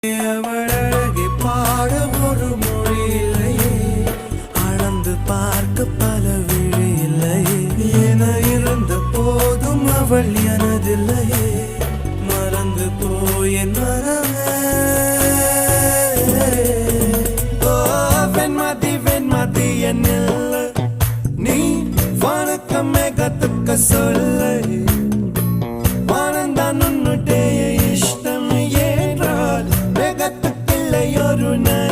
அவள் அழகை பாட ஒரு மொழி இல்லையே, அளந்து பார்க்க பல விழி இல்லையே, என இருந்த போதும் அவள் எனதில்லையே, மறந்து போய் என் மனமே. ஓ வெண்மதி வெண்மதி என்னில்லை, நீ வணக்கமே கத்துக்க சொல்லை, வானந்தான் உன்னுடைய இஷ்டம் ஏற்றால் வெகத்துக்கில்லை ஒரு நாள்.